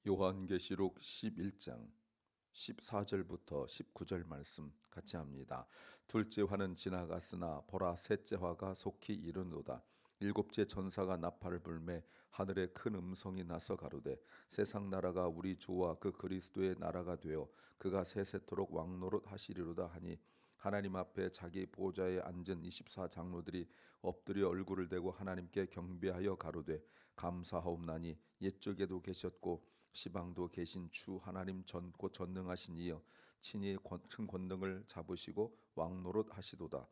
요한계시록 11장 14절부터 19절 말씀 같이 합니다. 둘째 화는 지나갔으나 보라 셋째 화가 속히 이르노다. 일곱째 천사가 나팔을 불매 하늘에 큰 음성이 나서 가로되 세상 나라가 우리 주와 그 그리스도의 나라가 되어 그가 세세토록 왕노릇 하시리로다 하니 하나님 앞에 자기 보좌에 앉은 24장로들이 엎드려 얼굴을 대고 하나님께 경배하여 가로되 감사하옵나니 옛적에도 계셨고 시방도 계신 주 하나님 곧 전능하신 이여 친히 큰 권능을 잡으시고 왕노릇 하시도다.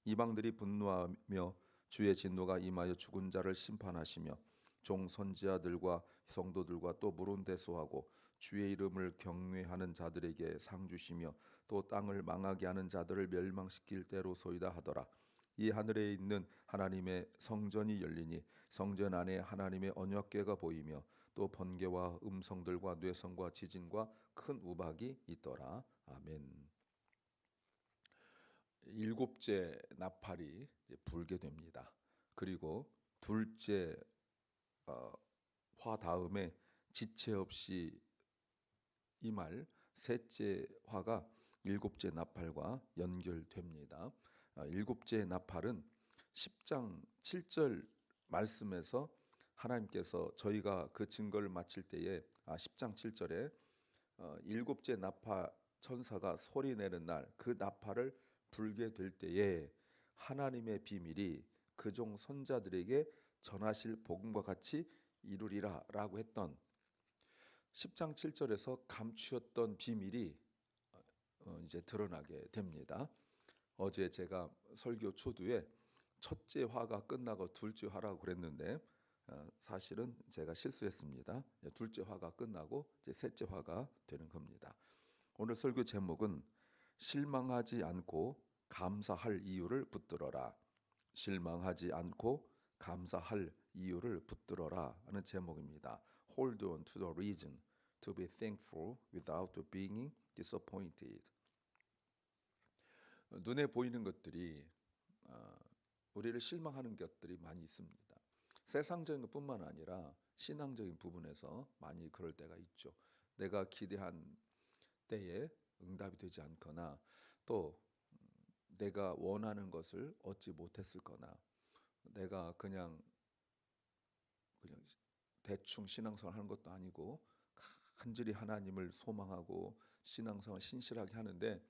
이방들이 분노하며 주의 진노가 임하여 죽은 자를 심판하시며 종 선지자들과 성도들과 또 물은 대소하고 주의 이름을 경외하는 자들에게 상 주시며 또 땅을 망하게 하는 자들을 멸망시킬 때로소이다 하더라. 이 하늘에 있는 하나님의 성전이 열리니 성전 안에 하나님의 언약궤가 보이며 또 번개와 음성들과 뇌성과 지진과 큰 우박이 있더라. 아멘. 일곱째 나팔이 불게 됩니다. 그리고 둘째 화 다음에 지체 없이 임할 셋째 화가 일곱째 나팔과 연결됩니다. 일곱째 나팔은 10장 7절 말씀에서 하나님께서 저희가 그 증거를 마칠 때에 10장 7절에 일곱째 나팔 천사가 소리 내는 날 그 나팔을 불게 될 때에 하나님의 비밀이 그 종 선자들에게 전하실 복음과 같이 이루리라 라고 했던 10장 7절에서 감추었던 비밀이 이제 드러나게 됩니다. 어제 제가 설교 초두에 첫째 화가 끝나고 둘째 화라고 그랬는데 사실은 제가 실수했습니다. 둘째 화가 끝나고 이제 셋째 화가 되는 겁니다. 오늘 설교 제목은 실망하지 않고 감사할 이유를 붙들어라. 실망하지 않고 감사할 이유를 붙들어라 하는 제목입니다. Hold on to the reason to be thankful without being disappointed. 눈에 보이는 것들이 우리를 실망하는 것들이 많이 있습니다. 세상적인 것뿐만 아니라 신앙적인 부분에서 많이 그럴 때가 있죠. 내가 기대한 때에 응답이 되지 않거나 또 내가 원하는 것을 얻지 못했을 거나 내가 그냥 대충 신앙생활 하는 것도 아니고 간절히 하나님을 소망하고 신앙생활 신실하게 하는데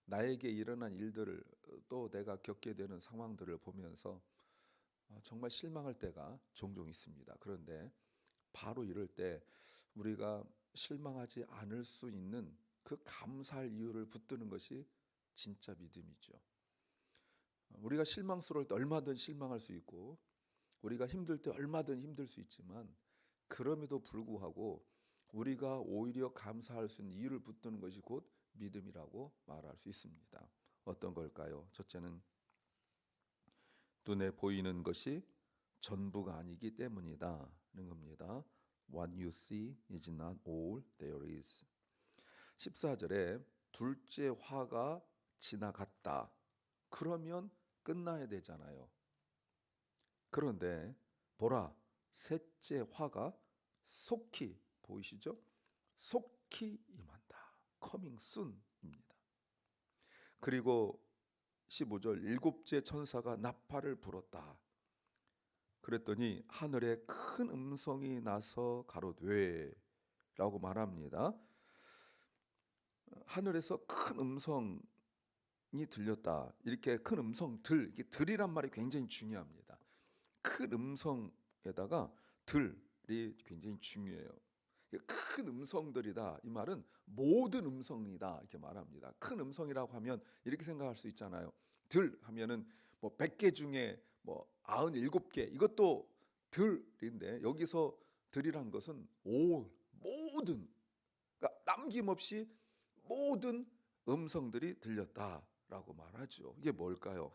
나에게 일어난 일들을 또 내가 겪게 되는 상황들을 보면서 정말 실망할 때가 종종 있습니다. 그런데 바로 이럴 때 우리가 실망하지 않을 수 있는 그 감사할 이유를 붙드는 것이 진짜 믿음이죠. 우리가 실망스러울 때 얼마든 실망할 수 있고 우리가 힘들 때 얼마든 힘들 수 있지만 그럼에도 불구하고 우리가 오히려 감사할 수 있는 이유를 붙드는 것이 곧 믿음이라고 말할 수 있습니다. 어떤 걸까요? 첫째는 눈에 보이는 것이 전부가 아니기 때문이다는 겁니다. What you see is not all there is. 14절에 둘째 화가 지나갔다. 그러면 끝나야 되잖아요. 그런데 보라 셋째 화가 속히 보이시죠? 속히 임한다. Coming soon입니다. 그리고 15절 일곱째 천사가 나팔을 불었다. 그랬더니 하늘에 큰 음성이 나서 가로되 라고 말합니다. 하늘에서 큰 음성이 들렸다. 이렇게 큰 음성들, 이게 들이란 말이 굉장히 중요합니다. 큰 음성에다가 들이 굉장히 중요해요. 큰 음성들이다. 이 말은 모든 음성이다 이렇게 말합니다. 큰 음성이라고 하면 이렇게 생각할 수 있잖아요. 들 하면은 뭐 100개 중에 뭐 97개 이것도 들인데 여기서 들이란 것은 모든 그러니까 남김없이 모든 음성들이 들렸다라고 말하죠. 이게 뭘까요?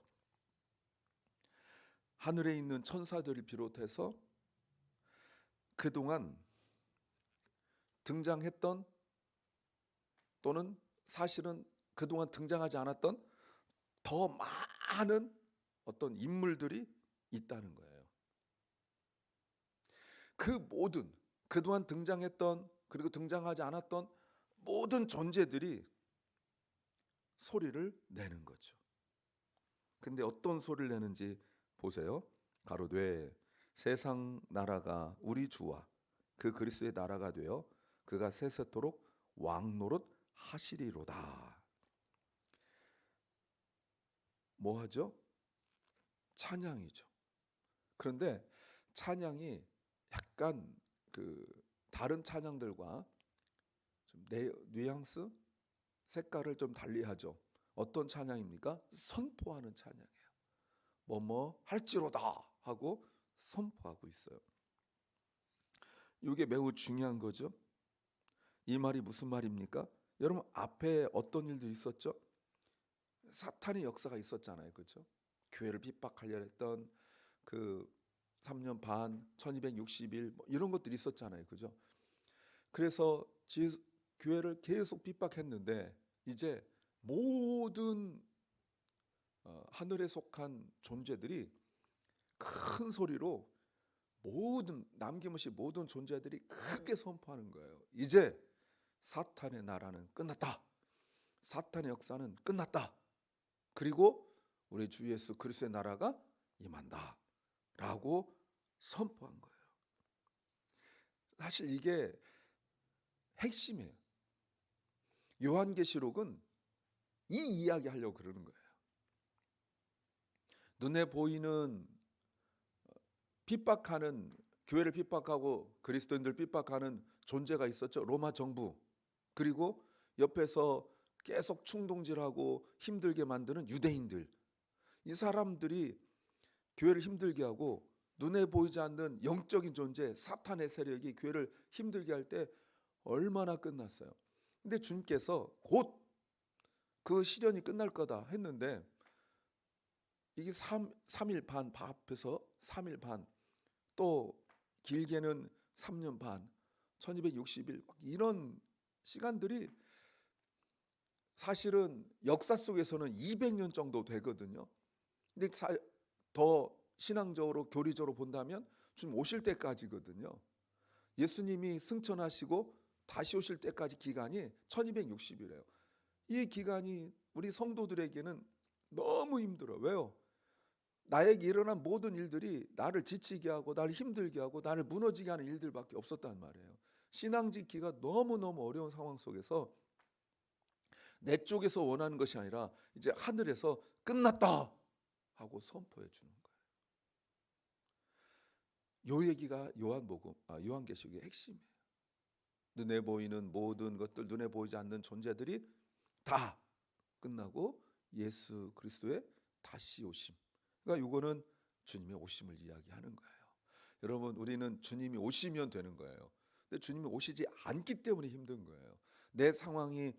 하늘에 있는 천사들을 비롯해서 그동안 등장했던 또는 사실은 그동안 등장하지 않았던 더 많은 어떤 인물들이 있다는 거예요. 그 모든 그동안 등장했던 그리고 등장하지 않았던 모든 존재들이 소리를 내는 거죠. 근데 어떤 소리를 내는지 보세요. 가로되 세상 나라가 우리 주와 그 그리스도의 나라가 되어 그가 세세토록 왕노릇 하시리로다. 뭐 하죠? 찬양이죠. 그런데 찬양이 약간 다른 찬양들과 좀 뉘앙스, 색깔을 좀 달리하죠. 어떤 찬양입니까? 선포하는 찬양이에요. 뭐뭐 할지로다 하고 선포하고 있어요. 이게 매우 중요한 거죠. 이 말이 무슨 말입니까? 여러분 앞에 어떤 일들이 있었죠? 사탄의 역사가 있었잖아요. 그렇죠? 교회를 핍박하려 했던 그 3년 반, 1260일 뭐 이런 것들이 있었잖아요. 그죠? 그래서 교회를 계속 핍박했는데 이제 모든 하늘에 속한 존재들이 큰 소리로 모든 남김없이 모든 존재들이 크게 선포하는 거예요. 이제 사탄의 나라는 끝났다. 사탄의 역사는 끝났다. 그리고 우리 주 예수 그리스도의 나라가 임한다 라고 선포한 거예요. 사실 이게 핵심이에요. 요한계시록은 이 이야기 하려고 그러는 거예요. 눈에 보이는 핍박하는, 교회를 핍박하고 그리스도인들 핍박하는 존재가 있었죠. 로마 정부. 그리고 옆에서 계속 충동질하고 힘들게 만드는 유대인들. 이 사람들이 교회를 힘들게 하고 눈에 보이지 않는 영적인 존재 사탄의 세력이 교회를 힘들게 할 때 얼마나 끝났어요. 근데 주님께서 곧 그 시련이 끝날 거다 했는데 이게 3일 반 앞에서 3일 반 또 길게는 3년 반 1260일 이런 시간들이 사실은 역사 속에서는 200년 정도 되거든요. 근데 더 신앙적으로 교리적으로 본다면 주님 오실 때까지거든요. 예수님이 승천하시고 다시 오실 때까지 기간이 1260이래요. 이 기간이 우리 성도들에게는 너무 힘들어. 왜요? 나에게 일어난 모든 일들이 나를 지치게 하고 나를 힘들게 하고 나를 무너지게 하는 일들밖에 없었단 말이에요. 신앙 지키기가 너무너무 어려운 상황 속에서 내 쪽에서 원하는 것이 아니라 이제 하늘에서 끝났다 하고 선포해 주는 거예요. 요 얘기가 요한계시록의 핵심이에요. 눈에 보이는 모든 것들, 눈에 보이지 않는 존재들이 다 끝나고 예수 그리스도의 다시 오심. 그러니까 이거는 주님의 오심을 이야기하는 거예요. 여러분 우리는 주님이 오시면 되는 거예요. 근데 주님이 오시지 않기 때문에 힘든 거예요. 내 상황이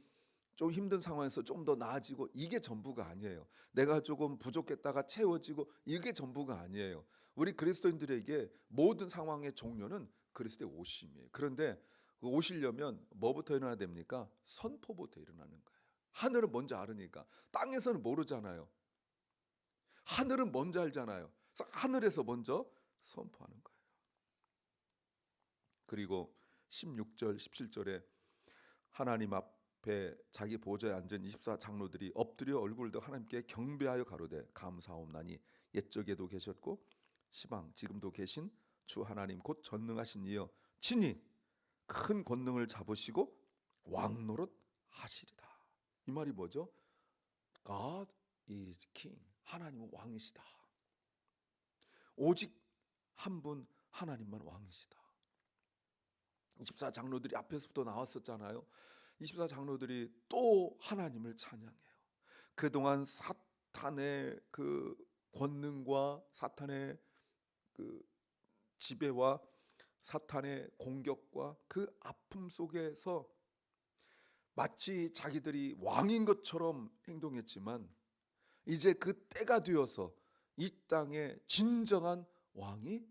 좀 힘든 상황에서 좀 더 나아지고 이게 전부가 아니에요. 내가 조금 부족했다가 채워지고 이게 전부가 아니에요. 우리 그리스도인들에게 모든 상황의 종료는 그리스도의 오심이에요. 그런데 그 오시려면 뭐부터 일어나야 됩니까? 선포부터 일어나는 거예요. 하늘은 뭔지 알으니까. 땅에서는 모르잖아요. 하늘은 뭔지 알잖아요. 그래서 하늘에서 먼저 선포하는 거예요. 그리고 16절 17절에 하나님 앞에 자기 보좌에 앉은 24 장로들이 엎드려 얼굴도 하나님께 경배하여 가로되 감사옵나니 옛적에도 계셨고 시방 지금도 계신 주 하나님 곧 전능하신 이여 친히 큰 권능을 잡으시고 왕노릇 하시리다. 이 말이 뭐죠? God is king. 하나님은 왕이시다. 오직 한 분 하나님만 왕이시다. 24 장로들이 앞에서부터 나왔었잖아요. 24 장로들이 또 하나님을 찬양해요. 그동안 사탄의 그 권능과 사탄의 그 지배와 사탄의 공격과 그 아픔 속에서 마치 자기들이 왕인 것처럼 행동했지만 이제 그 때가 되어서 이 땅에 진정한 왕이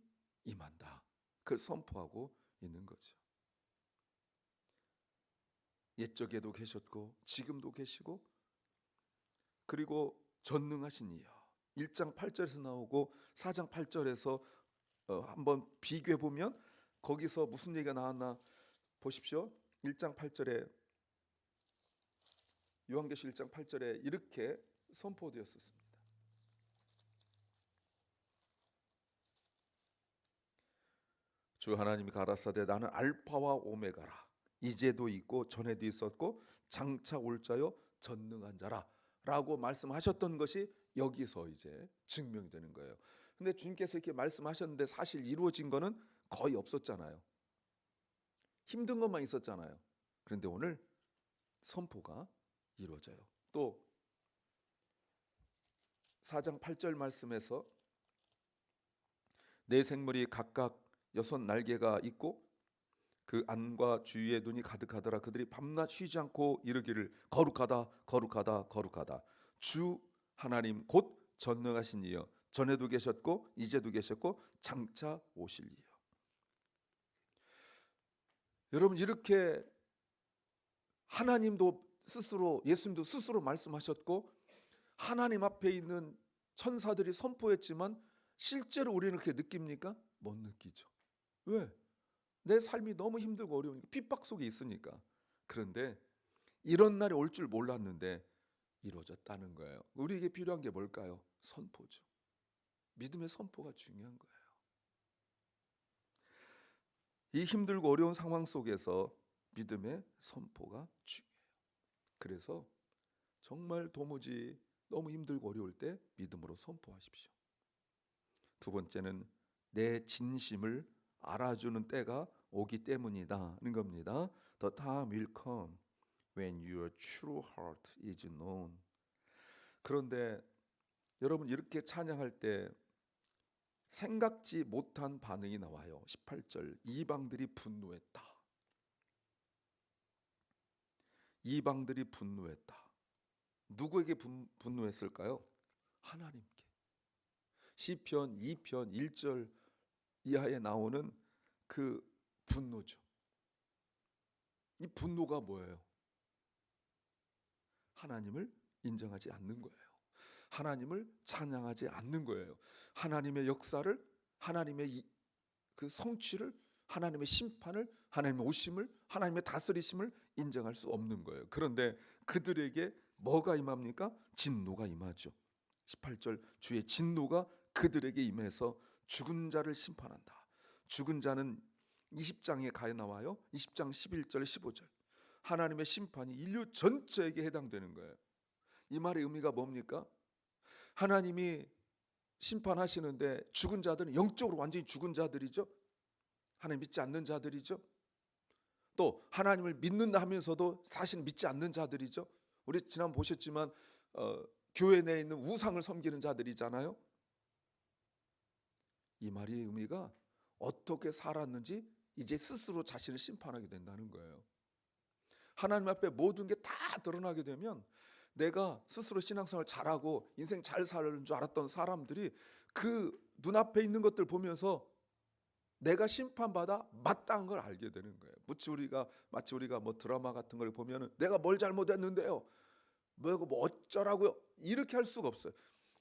임한다. 그걸 선포하고 있는 거죠. 옛적에도 계셨고 지금도 계시고 그리고 전능하신 이여. 1장 8절에서 나오고 4장 8절에서 한번 비교해 보면 거기서 무슨 얘기가 나왔나 보십시오. 1장 8절에 요한계시 1장 8절에 이렇게 선포되었었습니다. 주 하나님이 가라사대 나는 알파와 오메가라. 이제도 있고 전에도 있었고 장차 올 자요 전능한 자라 라고 말씀하셨던 것이 여기서 이제 증명이 되는 거예요. 근데 주님께서 이렇게 말씀하셨는데 사실 이루어진 거는 거의 없었잖아요. 힘든 것만 있었잖아요. 그런데 오늘 선포가 이루어져요. 또 4장 8절 말씀에서 네 생물이 각각 6날개가 있고 그 안과 주위에 눈이 가득하더라. 그들이 밤낮 쉬지 않고 이르기를 거룩하다 거룩하다 거룩하다 주 하나님 곧 전능하신 이여 전에도 계셨고 이제도 계셨고 장차 오실 이여. 여러분 이렇게 하나님도 스스로 예수님도 스스로 말씀하셨고 하나님 앞에 있는 천사들이 선포했지만 실제로 우리는 그렇게 느낍니까? 못 느끼죠. 왜? 내 삶이 너무 힘들고 어려우니까 핍박 속에 있으니까. 그런데 이런 날이 올 줄 몰랐는데 이루어졌다는 거예요. 우리에게 필요한 게 뭘까요? 선포죠. 믿음의 선포가 중요한 거예요. 이 힘들고 어려운 상황 속에서 믿음의 선포가 중요해요. 그래서 정말 도무지 너무 힘들고 어려울 때 믿음으로 선포하십시오. 두 번째는 내 진심을 알아주는 때가 오기 때문이다는 겁니다. The time will come when your true heart is known. 그런데 여러분 이렇게 찬양할 때 생각지 못한 반응이 나와요. 18절 이방들이 분노했다. 이방들이 분노했다. 누구에게 분노했을까요? 하나님께. 시편 2편 1절 이하에 나오는 그 분노죠. 이 분노가 뭐예요? 하나님을 인정하지 않는 거예요. 하나님을 찬양하지 않는 거예요. 하나님의 역사를, 하나님의 그 성취를, 하나님의 심판을, 하나님의 오심을, 하나님의 다스리심을 인정할 수 없는 거예요. 그런데 그들에게 뭐가 임합니까? 진노가 임하죠. 18절 주의 진노가 그들에게 임해서 죽은 자를 심판한다. 죽은 자는 20장에 가에 나와요. 20장 11절 15절 하나님의 심판이 인류 전체에게 해당되는 거예요. 이 말의 의미가 뭡니까? 하나님이 심판하시는데 죽은 자들은 영적으로 완전히 죽은 자들이죠. 하나님 믿지 않는 자들이죠. 또 하나님을 믿는다 하면서도 사실 믿지 않는 자들이죠. 우리 지난 보셨지만 교회 내에 있는 우상을 섬기는 자들이잖아요. 이 말의 의미가 어떻게 살았는지 이제 스스로 자신을 심판하게 된다는 거예요. 하나님 앞에 모든 게 다 드러나게 되면 내가 스스로 신앙생활 잘하고 인생 잘 사는 줄 알았던 사람들이 그 눈앞에 있는 것들 보면서 내가 심판받아 마땅한 걸 알게 되는 거예요. 마치 우리가 뭐 드라마 같은 걸 보면은 내가 뭘 잘못했는데요, 뭐 어쩌라고요, 이렇게 할 수가 없어요.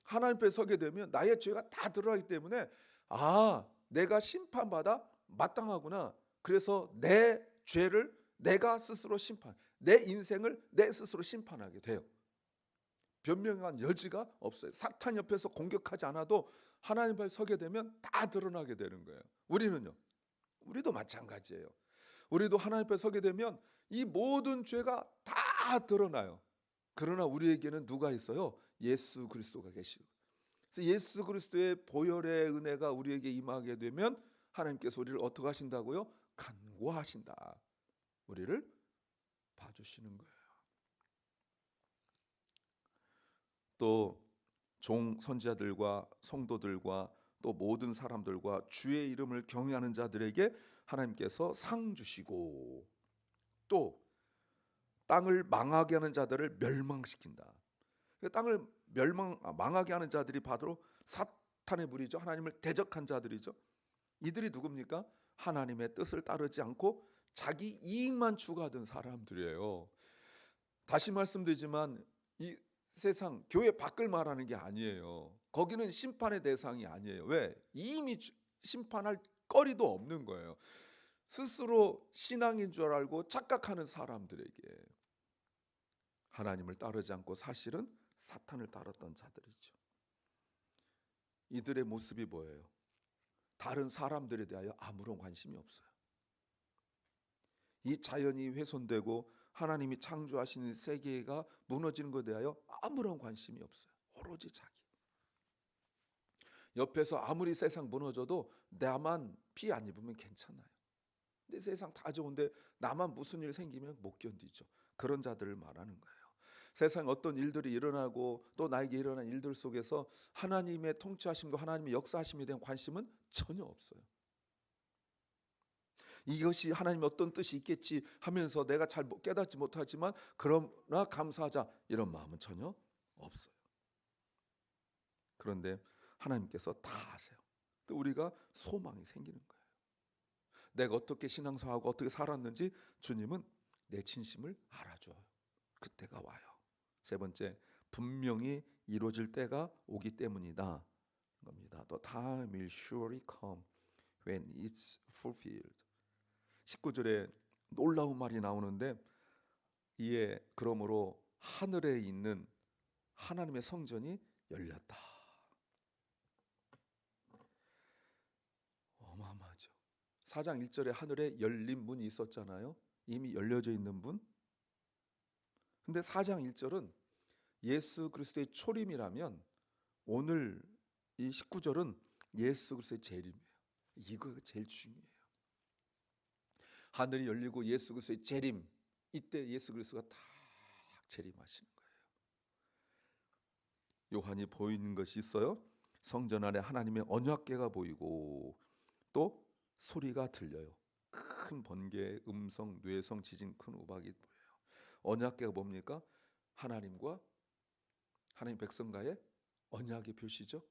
하나님 앞에 서게 되면 나의 죄가 다 드러나기 때문에 내가 심판받아 마땅하구나. 그래서 내 죄를 내가 스스로 내 인생을 내 스스로 심판하게 돼요. 변명한 여지가 없어요. 사탄 옆에서 공격하지 않아도 하나님 앞에 서게 되면 다 드러나게 되는 거예요. 우리도 마찬가지예요. 우리도 하나님 앞에 서게 되면 이 모든 죄가 다 드러나요. 그러나 우리에게는 누가 있어요? 예수 그리스도가 계시고, 그래서 예수 그리스도의 보혈의 은혜가 우리에게 임하게 되면 하나님께서 우리를 어떻게 하신다고요? 간구하신다. 우리를 봐주시는 거예요. 또 종 선지자들과 성도들과 또 모든 사람들과 주의 이름을 경외하는 자들에게 하나님께서 상 주시고, 또 땅을 망하게 하는 자들을 멸망시킨다. 땅을 망하게 하는 자들이 바로 사탄의 무리죠. 하나님을 대적한 자들이죠. 이들이 누굽니까? 하나님의 뜻을 따르지 않고 자기 이익만 추구하던 사람들이에요. 다시 말씀드리지만 이 세상 교회 밖을 말하는 게 아니에요. 거기는 심판의 대상이 아니에요. 왜? 이미 심판할 거리도 없는 거예요. 스스로 신앙인 줄 알고 착각하는 사람들에게 하나님을 따르지 않고 사실은 사탄을 따랐던 자들이죠. 이들의 모습이 뭐예요? 다른 사람들에 대하여 아무런 관심이 없어요. 이 자연이 훼손되고 하나님이 창조하신 세계가 무너지는 것에 대하여 아무런 관심이 없어요. 오로지 자기. 옆에서 아무리 세상 무너져도 나만 피 안 입으면 괜찮아요. 근데 세상 다 좋은데 나만 무슨 일 생기면 못 견디죠. 그런 자들을 말하는 거예요. 세상 어떤 일들이 일어나고 또 나에게 일어난 일들 속에서 하나님의 통치하심과 하나님의 역사하심에 대한 관심은 전혀 없어요. 이것이 하나님의 어떤 뜻이 있겠지 하면서 내가 잘 깨닫지 못하지만 그러나 감사하자 이런 마음은 전혀 없어요. 그런데 하나님께서 다 아세요. 또 우리가 소망이 생기는 거예요. 내가 어떻게 신앙생활하고 어떻게 살았는지 주님은 내 진심을 알아줘요. 그때가 와요. 세 번째, 분명히 이루어질 때가 오기 때문이다 겁니다. The time will surely come when it's fulfilled. 19절에 놀라운 말이 나오는데 이에 그러므로 하늘에 있는 하나님의 성전이 열렸다. 어마어마하죠. 4장 1절에 하늘에 열린 문이 있었잖아요. 이미 열려져 있는 문. 근데 4장 1절은 예수 그리스도의 초림이라면 오늘 이 19절은 예수 그리스도의 재림이에요. 이거가 제일 중요해요. 하늘이 열리고 예수 그리스도의 재림, 이때 예수 그리스도가 다 재림하시는 거예요. 요한이 보이는 것이 있어요. 성전 안에 하나님의 언약궤가 보이고 또 소리가 들려요. 큰 번개, 음성, 뇌성, 지진, 큰 우박이 보여요. 언약궤가 뭡니까? 하나님과 하나님 백성과의 언약의 표시죠.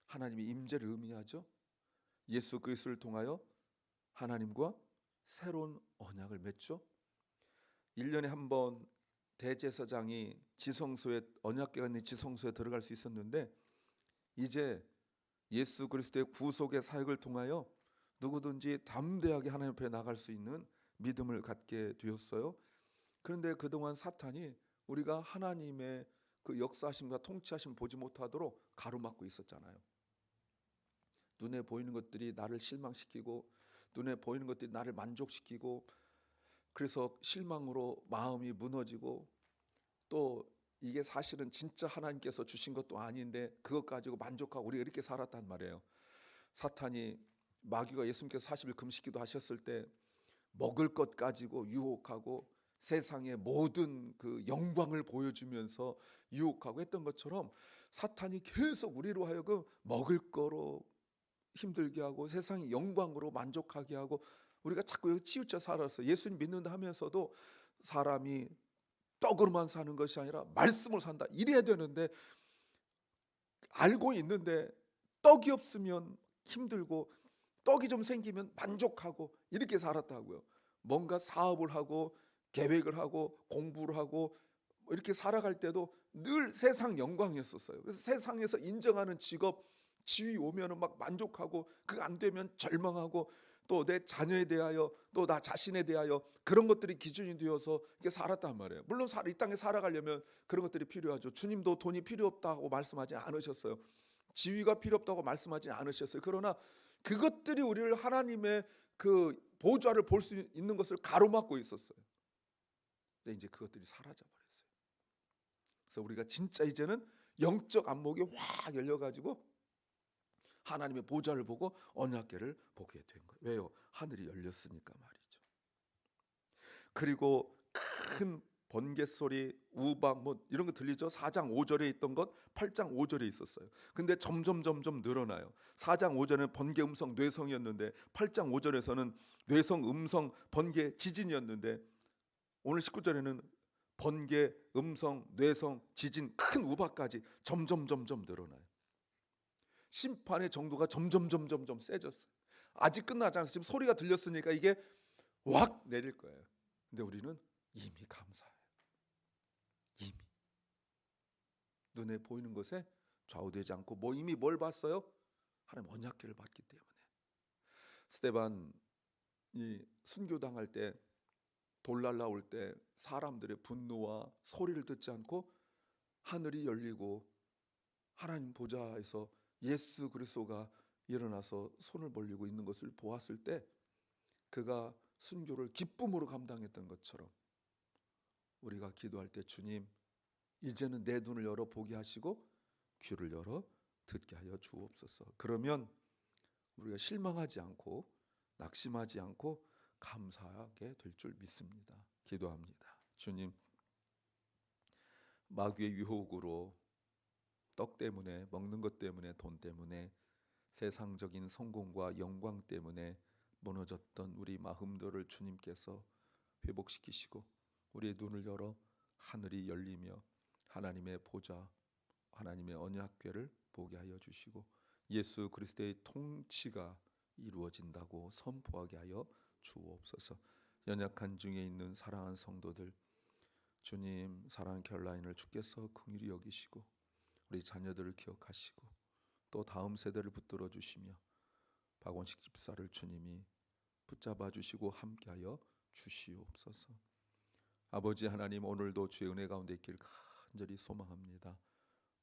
하나님의 임재를 의미하죠. 예수 그리스도를 통하여 하나님과 새로운 언약을 맺죠. 1년에 한 번 대제사장이 지성소에 언약궤가 있는 지성소에 들어갈 수 있었는데 이제 예수 그리스도의 구속의 사역을 통하여 누구든지 담대하게 하나님 앞에 나갈 수 있는 믿음을 갖게 되었어요. 그런데 그동안 사탄이 우리가 하나님의 그 역사하심과 통치하심을 보지 못하도록 가로막고 있었잖아요. 눈에 보이는 것들이 나를 실망시키고 눈에 보이는 것들이 나를 만족시키고 그래서 실망으로 마음이 무너지고 또 이게 사실은 진짜 하나님께서 주신 것도 아닌데 그것 가지고 만족하고 우리가 이렇게 살았단 말이에요. 사탄이 마귀가 예수님께서 40일 금식기도 하셨을 때 먹을 것 가지고 유혹하고 세상의 모든 그 영광을 보여주면서 유혹하고 했던 것처럼 사탄이 계속 우리로 하여금 먹을 거로 힘들게 하고 세상의 영광으로 만족하게 하고 우리가 자꾸 여기 치우쳐 살았어요. 예수님 믿는다 하면서도 사람이 떡으로만 사는 것이 아니라 말씀을 산다 이래야 되는데 알고 있는데 떡이 없으면 힘들고 떡이 좀 생기면 만족하고 이렇게 살았다고요. 뭔가 사업을 하고 계획을 하고 공부를 하고 이렇게 살아갈 때도 늘 세상 영광이었었어요. 그래서 세상에서 인정하는 직업 지위 오면은 막 만족하고 그거 안 되면 절망하고 또 내 자녀에 대하여 또 나 자신에 대하여 그런 것들이 기준이 되어서 이렇게 살았단 말이에요. 물론 이 땅에 살아가려면 그런 것들이 필요하죠. 주님도 돈이 필요 없다고 말씀하지 않으셨어요. 지위가 필요 없다고 말씀하지 않으셨어요. 그러나 그것들이 우리를 하나님의 그 보좌를 볼 수 있는 것을 가로막고 있었어요. 근데 이제 그것들이 사라져 버렸어요. 그래서 우리가 진짜 이제는 영적 안목이 확 열려가지고 하나님의 보좌를 보고 언약궤를 보게 된 거예요. 왜요? 하늘이 열렸으니까 말이죠. 그리고 큰 번개 소리, 우박 뭐 이런 거 들리죠? 4장 5절에 있던 것 8장 5절에 있었어요. 근데 점점 늘어나요. 4장 5절에는 번개, 음성, 뇌성이었는데 8장 5절에서는 뇌성, 음성, 번개, 지진이었는데 오늘 19절에는 번개, 음성, 뇌성, 지진, 큰 우박까지 점점 늘어나요. 심판의 정도가 점점 세졌어요. 아직 끝나지 않았어요. 지금 소리가 들렸으니까 이게 확 내릴 거예요. 근데 우리는 이미 감사해요. 이미 눈에 보이는 것에 좌우되지 않고 뭐 이미 뭘 봤어요? 하나님 언약궤를 봤기 때문에. 스데반 이 순교당할 때 돌 날라올 때 사람들의 분노와 소리를 듣지 않고 하늘이 열리고 하나님 보좌에서 예수 그리스도가 일어나서 손을 벌리고 있는 것을 보았을 때 그가 순교를 기쁨으로 감당했던 것처럼 우리가 기도할 때 주님 이제는 내 눈을 열어 보게 하시고 귀를 열어 듣게 하여 주옵소서. 그러면 우리가 실망하지 않고 낙심하지 않고 감사하게 될 줄 믿습니다. 기도합니다. 주님, 마귀의 유혹으로 떡 때문에, 먹는 것 때문에, 돈 때문에, 세상적인 성공과 영광 때문에 무너졌던 우리 마음들을 주님께서 회복시키시고 우리의 눈을 열어 하늘이 열리며 하나님의 보좌, 하나님의 언약궤를 보게 하여 주시고 예수 그리스도의 통치가 이루어진다고 선포하게 하여 주옵소서. 연약한 중에 있는 사랑하는 성도들, 주님 사랑하는 캐롤라인을 주께서 긍휼히 여기시고 우리 자녀들을 기억하시고 또 다음 세대를 붙들어 주시며 박원식 집사를 주님이 붙잡아 주시고 함께하여 주시옵소서. 아버지 하나님, 오늘도 주의 은혜 가운데 있길 간절히 소망합니다.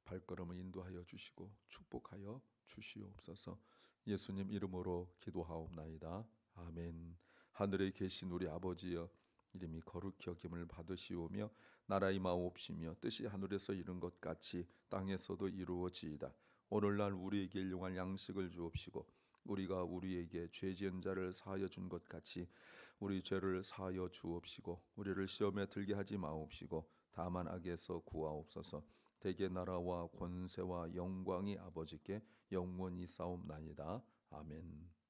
발걸음을 인도하여 주시고 축복하여 주시옵소서. 예수님 이름으로 기도하옵나이다. 아멘. 하늘에 계신 우리 아버지여, 이름이 거룩히 여김을 받으시오며 나라의 마옵시며 뜻이 하늘에서 이룬 것 같이 땅에서도 이루어지이다. 오늘날 우리에게 일용할 양식을 주옵시고 우리가 우리에게 죄 지은 자를 사하여 준 것 같이 우리 죄를 사하여 주옵시고 우리를 시험에 들게 하지 마옵시고 다만 악에서 구하옵소서. 대개 나라와 권세와 영광이 아버지께 영원히 싸움나이다. 아멘.